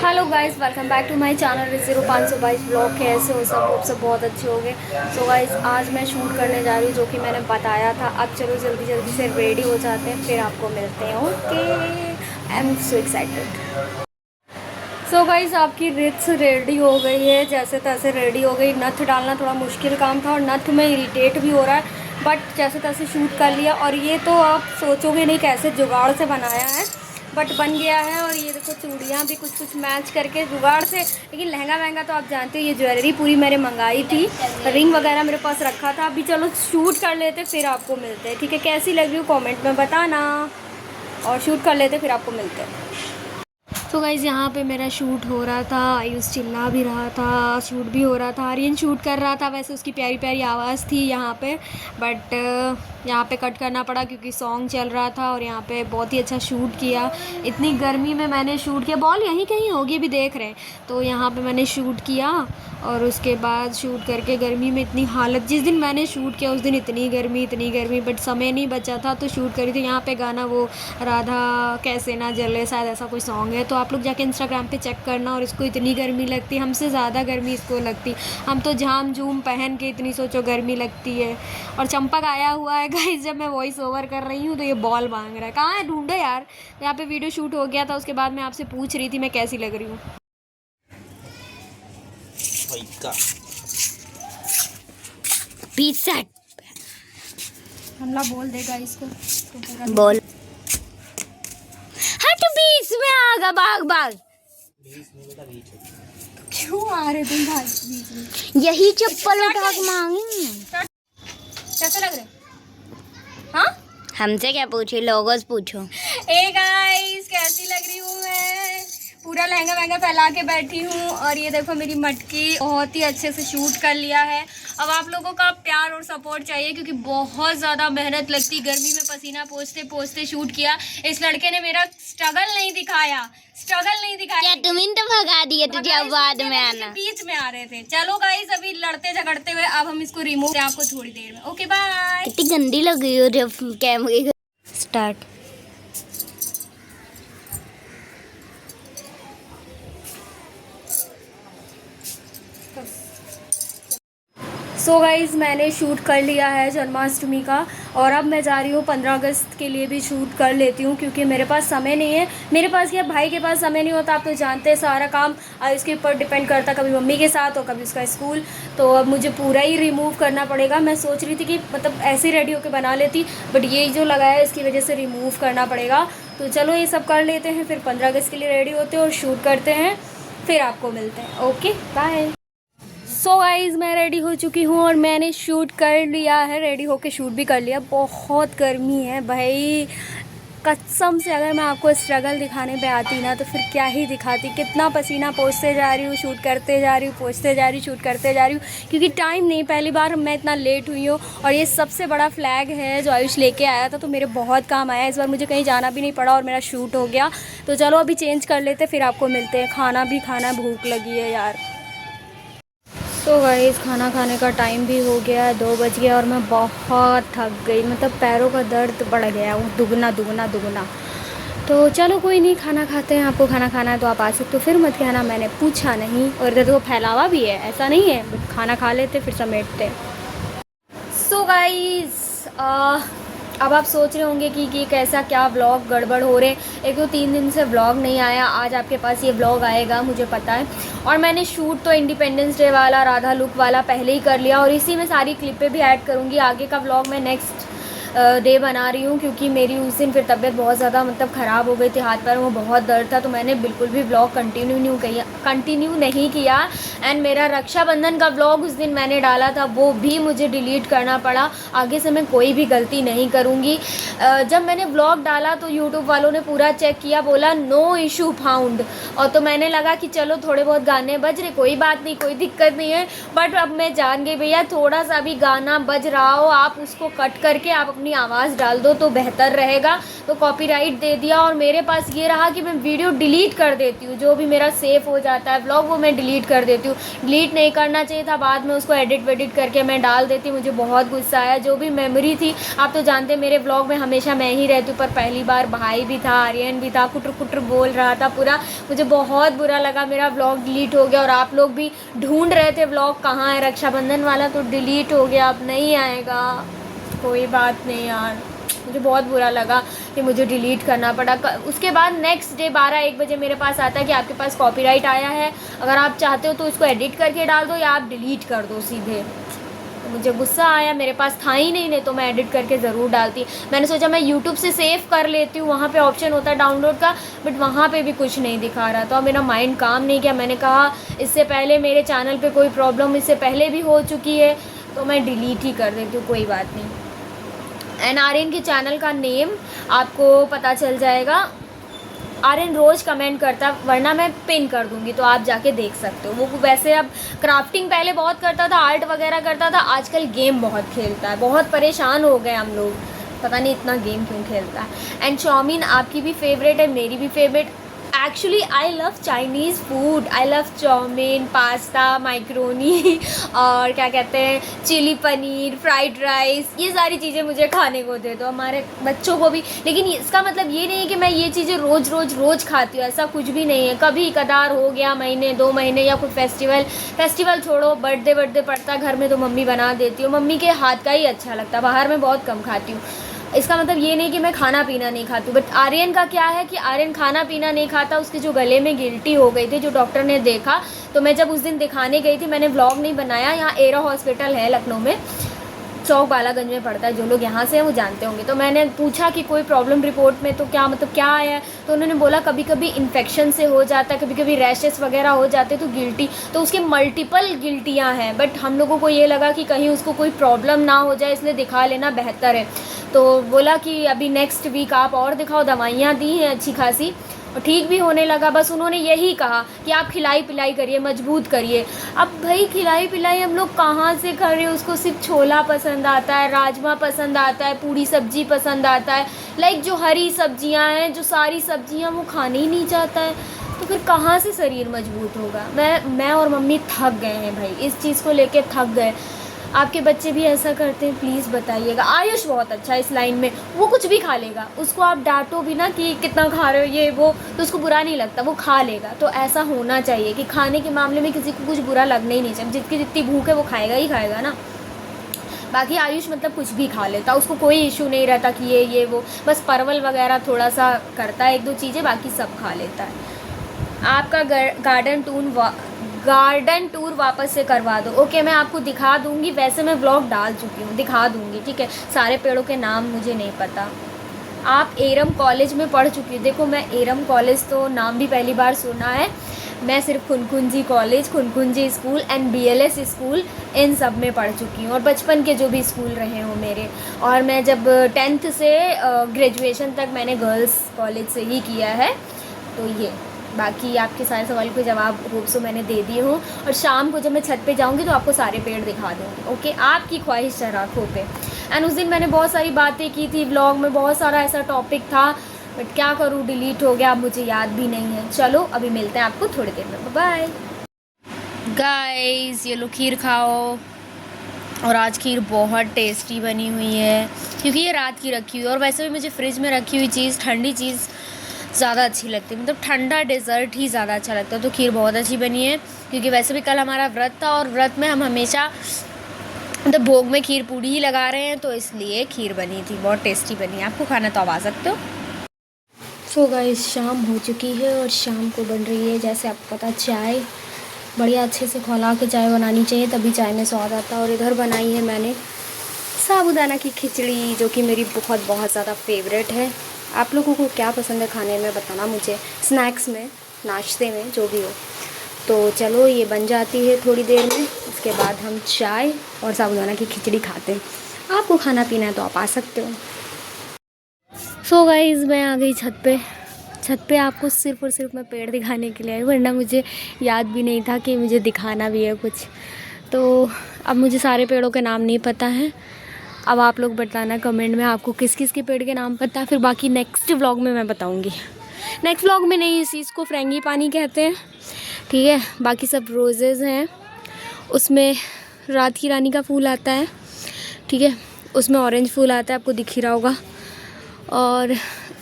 Hello guys, welcome back to my channel 0522 blog. कैसे हो सब बहुत अच्छे हो गए। सो गाइस, आज मैं शूट करने जा रही हूँ जो कि मैंने बताया था। अब चलो जल्दी जल्दी से रेडी हो जाते हैं, फिर आपको मिलते हैं। Okay, I am so excited. So guys, आपकी रिट्स रेडी हो गई है, जैसे तैसे रेडी हो गई। नथ डालना थोड़ा मुश्किल काम था और नथ में इरिटेट भी हो रहा है, बट जैसे तैसे शूट कर लिया। और ये तो आप सोचोगे नहीं कैसे जुगाड़ से बनाया है, बट बन गया है। और ये देखो, चूड़ियाँ भी कुछ कुछ मैच करके जुगाड़ से। लेकिन लहंगा वहंगा तो आप जानते हो, ये ज्वेलरी पूरी मैंने मंगाई थी, रिंग वगैरह मेरे पास रखा था। अभी चलो शूट कर लेते, फिर आपको मिलते हैं। ठीक है, कैसी लग रही हो कमेंट में बताना, और शूट कर लेते फिर आपको मिलते हैं। तो गाइज़, यहाँ पे मेरा शूट हो रहा था। आयुष चिल्ला भी रहा था, शूट भी हो रहा था। आर्यन शूट कर रहा था, वैसे उसकी प्यारी प्यारी आवाज़ थी यहाँ पे, बट यहाँ पे कट करना पड़ा क्योंकि सॉन्ग चल रहा था। और यहाँ पे बहुत ही अच्छा शूट किया। इतनी गर्मी में मैंने शूट किया, बॉल यहीं कहीं होगी भी देख रहे हैं। तो यहाँ पे मैंने शूट किया और उसके बाद शूट करके गर्मी में इतनी हालत, जिस दिन मैंने शूट किया उस दिन इतनी गर्मी, बट समय नहीं बचा था तो शूट करी थी। यहाँ पे गाना वो राधा कैसे ना जले, शायद ऐसा कोई सॉन्ग है, तो आप लोग जाके इंस्टाग्राम पे चेक करना। और इसको इतनी गर्मी लगती, हमसे ज़्यादा गर्मी इसको लगती। हम तो झाम झूम पहन के इतनी सोचो गर्मी लगती है। और चंपक आया हुआ है गाइस, जब मैं वॉइस ओवर कर रही हूँ तो ये बॉल मांग रहा है। कहाँ है, ढूंढो यार। यहाँ पे वीडियो शूट हो गया था, उसके बाद मैं आपसे पूछ रही थी मैं कैसी लग रही हूँ। हमला बोल देगा इसको तो बोल। हट, बीच में आगा, भाग भाग। क्यों आ रहे तुम भाग बीच में? यही चप्पल उठा के मांगे। कैसे लग रहे? हाँ, हमसे क्या पूछे, लोगों से पूछो। ए गाइस, कैसी लग रही हूँ मैं? पूरा लहंगा वहंगा फैला के बैठी हूँ। और ये देखो मेरी मटकी, बहुत ही अच्छे से शूट कर लिया है। अब आप लोगों का प्यार और सपोर्ट चाहिए, क्योंकि बहुत ज़्यादा मेहनत लगती, गर्मी में पसीना पोंछते पोंछते शूट किया। इस लड़के ने मेरा स्ट्रगल नहीं दिखाया। क्या तुम्हें तो भगा दिया तुझे, अब बाद में आना। बीच में आ रहे थे। चलो गाइस, अभी लड़ते झगड़ते हुए अब हम इसको रिमूव आपको थोड़ी देर में। Okay bye. कितनी गंदी लग रही हो जब कैमरे स्टार्ट। सो गाइज़, मैंने शूट कर लिया है जन्माष्टमी का, और अब मैं जा रही हूँ 15 अगस्त के लिए भी शूट कर लेती हूँ, क्योंकि मेरे पास समय नहीं है। मेरे पास क्या, भाई के पास समय नहीं होता। आप तो जानते हैं सारा काम इसके ऊपर डिपेंड करता, कभी मम्मी के साथ और कभी उसका स्कूल। तो अब मुझे पूरा ही रिमूव करना पड़ेगा। मैं सोच रही थी कि मतलब ऐसे ही रेडी होकर बना लेती, बट ये जो लगाया है इसकी वजह से रिमूव करना पड़ेगा। तो चलो ये सब कर लेते हैं, फिर 15 अगस्त के लिए रेडी होते हैं और शूट करते हैं, फिर आपको मिलते हैं। Okay bye. सो गाइज़, मैं रेडी हो चुकी हूँ और मैंने शूट कर लिया है। रेडी होके शूट भी कर लिया। बहुत गर्मी है भाई, कसम से। अगर मैं आपको स्ट्रगल दिखाने पे आती ना तो फिर क्या ही दिखाती। कितना पसीना पोंछते जा रही हूँ, शूट करते जा रही हूँ, पोंछते जा रही हूँ, शूट करते जा रही हूँ, क्योंकि टाइम नहीं। पहली बार मैं इतना लेट हुई हूँ। और ये सबसे बड़ा फ्लैग है जो आयुष लेके आया था, तो मेरे बहुत काम आया। इस बार मुझे कहीं जाना भी नहीं पड़ा और मेरा शूट हो गया। तो चलो अभी चेंज कर लेते, फिर आपको मिलते हैं। खाना भी खाना, भूख लगी है यार। तो गाइस, खाना खाने का टाइम भी हो गया है, 2 बज गया और मैं बहुत थक गई। मतलब पैरों का दर्द बढ़ गया वो दुगना। तो चलो कोई नहीं, खाना खाते हैं। आपको खाना खाना है तो आप आ सकते हो, फिर मत कहना मैंने पूछा नहीं। और इधर तो फैलावा भी है, ऐसा नहीं है, बट खाना खा लेते फिर समेटते। सो गाइस, अब आप सोच रहे होंगे कि कैसा क्या व्लॉग गड़बड़ हो रहे। एक तो 3 दिन से व्लॉग नहीं आया, आज आपके पास ये व्लॉग आएगा, मुझे पता है। और मैंने शूट तो इंडिपेंडेंस डे वाला, राधा लुक वाला पहले ही कर लिया, और इसी में सारी क्लिपें भी ऐड करूँगी। आगे का व्लॉग मैं नेक्स्ट डे बना रही हूँ, क्योंकि मेरी उस दिन फिर तबीयत बहुत ज़्यादा मतलब ख़राब हो गई थी, हाथ पैरों में बहुत दर्द था, तो मैंने बिल्कुल भी व्लॉग कंटिन्यू नहीं किया। एंड मेरा रक्षाबंधन का व्लॉग उस दिन मैंने डाला था, वो भी मुझे डिलीट करना पड़ा। आगे से मैं कोई भी गलती नहीं करूँगी। जब मैंने व्लॉग डाला तो यूट्यूब वालों ने पूरा चेक किया, बोला नो इशू फाउंड। और तो मैंने लगा कि चलो थोड़े बहुत गाने बज रहे, कोई बात नहीं, कोई दिक्कत नहीं है। बट अब मैं जान गई भैया, थोड़ा सा भी गाना बज रहा हो आप उसको कट करके आप अपनी आवाज़ डाल दो तो बेहतर रहेगा। तो कॉपीराइट दे दिया और मेरे पास ये रहा कि मैं वीडियो डिलीट कर देती हूँ, जो भी मेरा सेव हो जाता है व्लॉग वो मैं डिलीट कर देती हूँ। डिलीट नहीं करना चाहिए था, बाद में उसको एडिट वेडिट करके मैं डाल देती। मुझे बहुत गुस्सा आया। जो भी मेमोरी थी, आप तो जानते मेरे व्लॉग में हमेशा मैं ही रहती हूँ, पर पहली बार भाई भी था, आर्यन भी था, कुटर कुटर बोल रहा था पूरा। मुझे बहुत बुरा लगा, मेरा व्लॉग डिलीट हो गया। और आप लोग भी ढूंढ रहे थे व्लॉग कहाँ है, रक्षाबंधन वाला तो डिलीट हो गया, अब नहीं आएगा। कोई बात नहीं यार, मुझे बहुत बुरा लगा कि मुझे डिलीट करना पड़ा। उसके बाद नेक्स्ट डे 12-1 बजे मेरे पास आता है कि आपके पास कॉपीराइट आया है, अगर आप चाहते हो तो इसको एडिट करके डाल दो या आप डिलीट कर दो सीधे। तो मुझे गुस्सा आया, मेरे पास था ही नहीं तो मैं एडिट करके ज़रूर डालती। मैंने सोचा मैं यूट्यूब से सेव कर लेती हूँ, वहाँ पे ऑप्शन होता है डाउनलोड का, बट वहाँ पे भी कुछ नहीं दिखा रहा। तो अब मेरा माइंड काम नहीं किया। मैंने कहा इससे पहले मेरे चैनल पे कोई प्रॉब्लम इससे पहले भी हो चुकी है, तो मैं डिलीट ही कर देती हूँ, कोई बात नहीं। एंड आर्यन के चैनल का नेम आपको पता चल जाएगा। आर्यन रोज़ कमेंट करता, वरना मैं पिन कर दूँगी तो आप जाके देख सकते हो। वो वैसे अब क्राफ्टिंग पहले बहुत करता था, आर्ट वगैरह करता था, आजकल गेम बहुत खेलता है। बहुत परेशान हो गए हम लोग, पता नहीं इतना गेम क्यों खेलता है। एंड चाउमीन आपकी भी फेवरेट है, मेरी भी favourite. Actually I love Chinese food, I love chowmein, pasta, macaroni और क्या कहते हैं चिली पनीर, फ्राइड राइस, ये सारी चीज़ें मुझे खाने को दे दो, हमारे बच्चों को भी। लेकिन इसका मतलब ये नहीं है कि मैं ये चीज़ें रोज़ खाती हूँ, ऐसा कुछ भी नहीं है। कभी कदार हो गया, महीने 2 महीने या कोई फेस्टिवल छोड़ो, बर्थडे पड़ता घर में तो मम्मी बना देती हूँ। मम्मी के हाथ का ही अच्छा लगता है, बाहर में बहुत कम खाती हूँ। इसका मतलब ये नहीं कि मैं खाना पीना नहीं खाती हूँ। बट आर्यन का क्या है कि आर्यन खाना पीना नहीं खाता, उसके जो गले में गिल्टी हो गई थी, जो डॉक्टर ने देखा। तो मैं जब उस दिन दिखाने गई थी, मैंने व्लॉग नहीं बनाया, यहाँ एरा हॉस्पिटल है लखनऊ में, चौक बालागंज में पड़ता है, जो लोग यहाँ से हैं वो जानते होंगे। तो मैंने पूछा कि कोई प्रॉब्लम रिपोर्ट में, तो क्या मतलब क्या आया है, तो उन्होंने बोला कभी कभी इन्फेक्शन से हो जाता है, कभी कभी रैशेस वगैरह हो जाते, तो गिल्टी, तो उसके मल्टीपल गिल्टियाँ हैं। बट हम लोगों को ये लगा कि कहीं उसको कोई प्रॉब्लम ना हो जाए, इसलिए दिखा लेना बेहतर है। तो बोला कि अभी नेक्स्ट वीक आप और दिखाओ, दवाइयाँ दी हैं अच्छी खासी और ठीक भी होने लगा। बस उन्होंने यही कहा कि आप खिलाई पिलाई करिए, मजबूत करिए। अब भाई खिलाई पिलाई हम लोग कहाँ से कर रहे हैं, उसको सिर्फ छोला पसंद आता है, राजमा पसंद आता है, पूरी सब्जी पसंद आता है, लाइक जो हरी सब्जियां हैं, जो सारी सब्जियां वो खाने ही नहीं चाहता है, तो फिर कहाँ से शरीर मजबूत होगा। मैं और मम्मी थक गए हैं भाई, इस चीज़ को लेके थक गए। आपके बच्चे भी ऐसा करते हैं, प्लीज़ बताइएगा। आयुष बहुत अच्छा है इस लाइन में, वो कुछ भी खा लेगा, उसको आप डांटो भी ना कि कितना खा रहे हो ये वो, तो उसको बुरा नहीं लगता, वो खा लेगा। तो ऐसा होना चाहिए कि खाने के मामले में किसी को कुछ बुरा लगना ही नहीं चाहिए। जिसकी जितनी भूख है वो खाएगा ही खाएगा ना। बाकी आयुष मतलब कुछ भी खा लेता, उसको कोई इशू नहीं रहता कि ये वो, बस परवल वगैरह थोड़ा सा करता है 1-2 चीज़ें, बाकी सब खा लेता है। आपका गार्डन टूर वापस से करवा दो। ओके, मैं आपको दिखा दूँगी, वैसे मैं व्लॉग डाल चुकी हूँ, दिखा दूँगी, ठीक है। सारे पेड़ों के नाम मुझे नहीं पता। आप एरम कॉलेज में पढ़ चुकी हो। देखो मैं एरम कॉलेज तो नाम भी पहली बार सुना है, मैं सिर्फ Khunkhunji college, Khunkhunji school and BLS school, इन सब में पढ़ चुकी हूँ, और बचपन के जो भी स्कूल रहे हों मेरे। और मैं जब 10th से ग्रेजुएशन तक मैंने गर्ल्स कॉलेज से ही किया है। तो ये बाकी आपके सारे सवाल के जवाब होप सो मैंने दे दिए हों। और शाम को जब मैं छत पे जाऊँगी तो आपको सारे पेड़ दिखा दूँगी। ओके, आपकी ख्वाहिश शराखों पे। एंड उस दिन मैंने बहुत सारी बातें की थी व्लॉग में, बहुत सारा ऐसा टॉपिक था, बट क्या करूँ डिलीट हो गया, अब मुझे याद भी नहीं है। चलो अभी मिलते हैं आपको थोड़ी देर में, बाय गाइस। ये लो खीर खाओ, और आज खीर बहुत टेस्टी बनी हुई है क्योंकि ये रात की रखी हुई है। और वैसे भी मुझे फ्रिज में रखी हुई चीज़, ठंडी चीज़ ज़्यादा अच्छी लगती है, मतलब ठंडा डेज़र्ट ही ज़्यादा अच्छा लगता है। तो खीर बहुत अच्छी बनी है क्योंकि वैसे भी कल हमारा व्रत था, और व्रत में हम हमेशा मतलब भोग में खीर पूड़ी ही लगा रहे हैं, तो इसलिए खीर बनी थी, बहुत टेस्टी बनी है। आपको खाना तो आप आ सकते हो। सो गाइस, शाम हो चुकी है और शाम को बन रही है, जैसे आपको पता, चाय। बढ़िया अच्छे से खौला के चाय बनानी चाहिए, तभी चाय में स्वाद आता है। और इधर बनाई है मैंने साबूदाना की खिचड़ी, जो कि मेरी बहुत ज़्यादा फेवरेट है। आप लोगों को क्या पसंद है खाने में बताना मुझे, स्नैक्स में, नाश्ते में, जो भी हो। तो चलो ये बन जाती है थोड़ी देर में, उसके बाद हम चाय और साबूदाना की खिचड़ी खाते हैं। आपको खाना पीना है तो आप आ सकते हो। सो गाइस, मैं आ गई छत पे आपको सिर्फ़ और सिर्फ मैं पेड़ दिखाने के लिए आई, वरना मुझे याद भी नहीं था कि मुझे दिखाना भी है कुछ। तो अब मुझे सारे पेड़ों के नाम नहीं पता है, अब आप लोग बताना कमेंट में आपको किस किस के पेड़ के नाम पता है, फिर बाकी नेक्स्ट व्लॉग में मैं बताऊँगी। नेक्स्ट व्लॉग में नहीं, इस चीज़ को फ्रेंगी पानी कहते हैं, ठीक है। बाकी सब रोजेज़ हैं, उसमें रात की रानी का फूल आता है, ठीक है, उसमें ऑरेंज फूल आता है, आपको दिख ही रहा होगा। और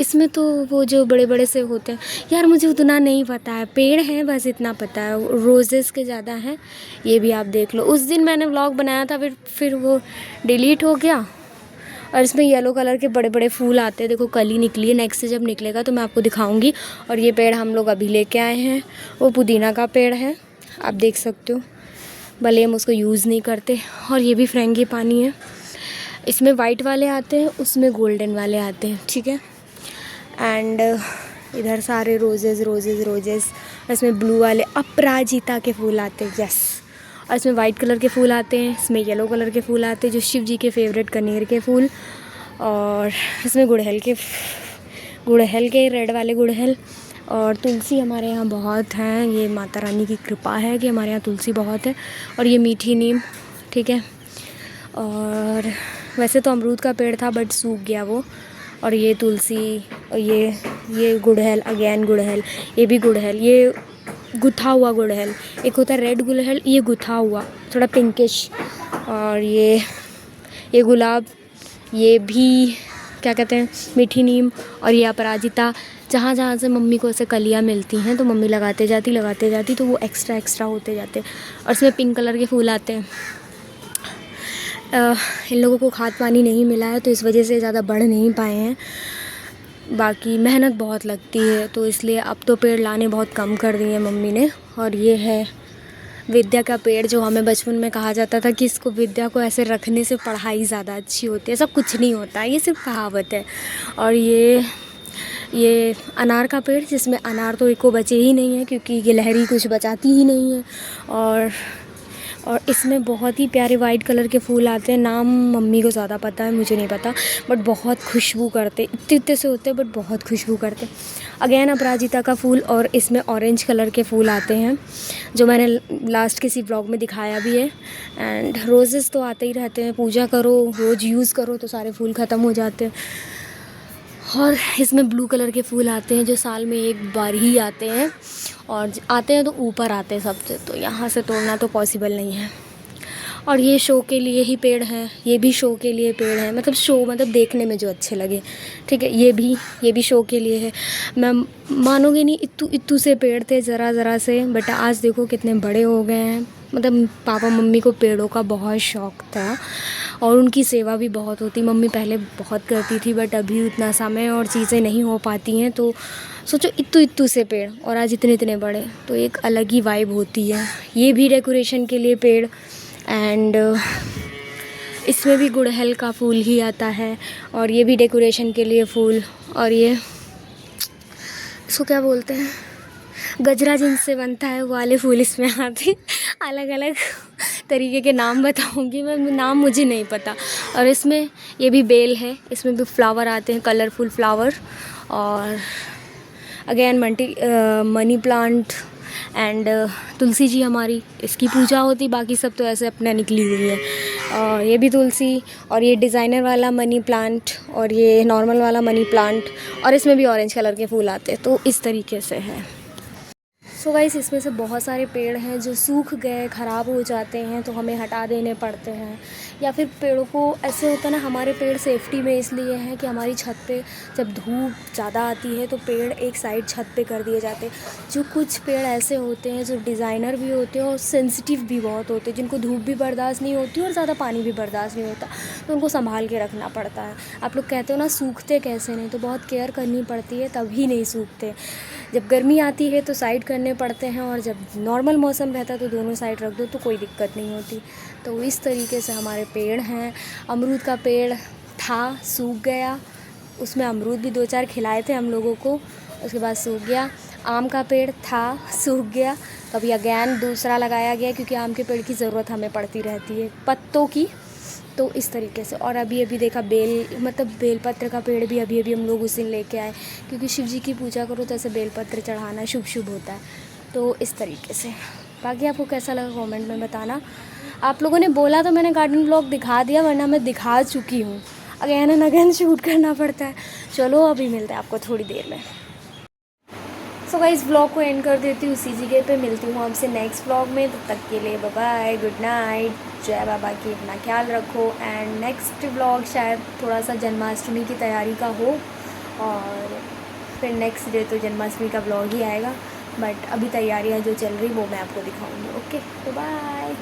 इसमें तो वो जो बड़े बड़े से होते हैं, यार मुझे उतना नहीं पता है, पेड़ हैं बस इतना पता है, रोजेज़ के ज़्यादा हैं। ये भी आप देख लो, उस दिन मैंने व्लॉग बनाया था, फिर वो डिलीट हो गया। और इसमें येलो कलर के बड़े बड़े फूल आते हैं, देखो कली निकली है, नेक्स्ट से जब निकलेगा तो मैं आपको दिखाऊंगी। और ये पेड़ हम लोग अभी लेके आए हैं, वो पुदीना का पेड़ है, आप देख सकते हो, भले हम उसको यूज़ नहीं करते। और ये भी फ्रेंगी पानी है, इसमें वाइट वाले आते हैं, उसमें गोल्डन वाले आते हैं, ठीक है। एंड इधर सारे रोजेज़ रोजेज़ रोजेज़, इसमें ब्लू वाले अपराजिता के फूल आते हैं, यस। और इसमें वाइट कलर के फूल आते हैं, इसमें येलो कलर के फूल आते हैं, जो शिव जी के फेवरेट कनेर के फूल। और इसमें गुड़हल के रेड वाले गुड़हल। और तुलसी हमारे यहाँ बहुत हैं, ये माता रानी की कृपा है कि हमारे यहाँ तुलसी बहुत है। और ये मीठी नीम, ठीक है। और वैसे तो अमरूद का पेड़ था बट सूख गया वो। और ये तुलसी, और ये गुड़हल, अगेन गुड़हल, ये भी गुड़हल, ये गुथा हुआ गुड़हल, एक होता है रेड गुड़हल, ये गुथा हुआ थोड़ा पिंकिश। और ये गुलाब, ये भी क्या कहते हैं, मीठी नीम। और ये अपराजिता, जहाँ जहाँ से मम्मी को ऐसे कलियाँ मिलती हैं तो मम्मी लगाते जाती तो वो एक्स्ट्रा होते जाते। और इसमें पिंक कलर के फूल आते हैं। इन लोगों को खाद पानी नहीं मिला है तो इस वजह से ज़्यादा बढ़ नहीं पाए हैं, बाकी मेहनत बहुत लगती है तो इसलिए अब तो पेड़ लाने बहुत कम कर दिए हैं मम्मी ने। और ये है विद्या का पेड़, जो हमें बचपन में कहा जाता था कि इसको, विद्या को ऐसे रखने से पढ़ाई ज़्यादा अच्छी होती है, सब कुछ नहीं होता, ये सिर्फ कहावत है। और ये अनार का पेड़, जिसमें अनार तो एक को बचे ही नहीं है क्योंकि गिलहरी कुछ बचाती ही नहीं है। और इसमें बहुत ही प्यारे वाइट कलर के फूल आते हैं, नाम मम्मी को ज़्यादा पता है, मुझे नहीं पता, बट बहुत खुशबू करते, इतने से होते हैं बट बहुत खुशबू करते। अगेन अपराजिता का फूल। और इसमें ऑरेंज कलर के फूल आते हैं, जो मैंने लास्ट किसी ब्लॉग में दिखाया भी है। एंड रोज़ेज़ तो आते ही रहते हैं, पूजा करो, रोज़ यूज़ करो तो सारे फूल ख़त्म हो जाते हैं। और इसमें ब्लू कलर के फूल आते हैं, जो साल में एक बार ही आते हैं, और आते हैं तो ऊपर आते हैं सबसे, तो यहाँ से तोड़ना तो पॉसिबल नहीं है। और ये शो के लिए ही पेड़ हैं, ये भी शो के लिए पेड़ हैं, मतलब शो मतलब देखने में जो अच्छे लगे, ठीक है। ये भी शो के लिए है। मैं मानोगे नहीं, इत्तू से पेड़ थे, ज़रा से, बट आज देखो कितने बड़े हो गए हैं। मतलब पापा मम्मी को पेड़ों का बहुत शौक़ था और उनकी सेवा भी बहुत होती। मम्मी पहले बहुत करती थी बट अभी उतना समय और चीज़ें नहीं हो पाती हैं, तो सोचो इत्तू से पेड़, और आज इतने बड़े, तो एक अलग ही वाइब होती है। ये भी डेकोरेशन के लिए पेड़। एंड इसमें भी गुड़हल का फूल ही आता है, और ये भी डेकोरेशन के लिए फूल। और ये इसको क्या बोलते हैं, गजरा जिनसे बनता है वो वाले फूल इसमें आते। अलग अलग तरीके के नाम बताऊंगी मैं, नाम मुझे नहीं पता। और इसमें ये भी बेल है, इसमें भी फ्लावर आते हैं, कलरफुल फ्लावर। और again money plant and Tulsi ji हमारी, इसकी पूजा होती, बाकी सब तो ऐसे अपना निकली हुई है। और ये भी तुलसी, और ये डिज़ाइनर वाला मनी प्लांट, और ये नॉर्मल वाला मनी प्लांट, और इसमें भी ऑरेंज कलर के फूल आते हैं, तो इस तरीके से है। सो गाइस, इसमें से बहुत सारे पेड़ हैं जो सूख गए, ख़राब हो जाते हैं, तो हमें हटा देने पड़ते हैं। या फिर पेड़ों को ऐसे होता है ना, हमारे पेड़ सेफ्टी में इसलिए हैं कि हमारी छत पे जब धूप ज़्यादा आती है तो पेड़ एक साइड छत पे कर दिए जाते हैं। जो कुछ पेड़ ऐसे होते हैं जो डिज़ाइनर भी होते हैं और सेंसिटिव भी बहुत होते हैं, जिनको धूप भी बर्दाश्त नहीं होती और ज़्यादा पानी भी बर्दाश्त नहीं होता, तो उनको संभाल के रखना पड़ता है। आप लोग कहते हो ना सूखते कैसे नहीं, तो बहुत केयर करनी पड़ती है, तभी नहीं सूखते। जब गर्मी आती है तो साइड करने पड़ते हैं, और जब नॉर्मल मौसम रहता है तो दोनों साइड रख दो तो कोई दिक्कत नहीं होती। तो इस तरीके से हमारे पेड़ हैं। अमरूद का पेड़ था, सूख गया, उसमें अमरूद भी 2-4 खिलाए थे हम लोगों को, उसके बाद सूख गया। आम का पेड़ था, सूख गया, तो अभी अगेन दूसरा लगाया गया, क्योंकि आम के पेड़ की ज़रूरत हमें पड़ती रहती है पत्तों की। तो इस तरीके से। और अभी देखा बेलपत्र का पेड़ भी अभी हम लोग उस दिन लेके आए, क्योंकि शिव जी की पूजा करो तो ऐसे बेलपत्र चढ़ाना शुभ होता है। तो इस तरीके से। बाकी आपको कैसा लगा कमेंट में बताना। आप लोगों ने बोला तो मैंने गार्डन ब्लॉग दिखा दिया, वरना मैं दिखा चुकी हूँ। अगेन एंड अगेन शूट करना पड़ता है। चलो अभी मिलते हैं आपको थोड़ी देर में। सो गाइस ब्लॉग को एंड कर देती हूँ उसी जगह पे। मिलती हूँ आपसे नेक्स्ट ब्लॉग में, तब तक के लिए बाय बाय, गुड नाइट, जय बाबा की, अपना ख्याल रखो। एंड नेक्स्ट ब्लॉग शायद थोड़ा सा जन्माष्टमी की तैयारी का हो, और फिर नेक्स्ट डे तो जन्माष्टमी का ब्लॉग ही आएगा, बट अभी तैयारियाँ जो चल रही वो मैं आपको दिखाऊँगी। ओके, तो बाय।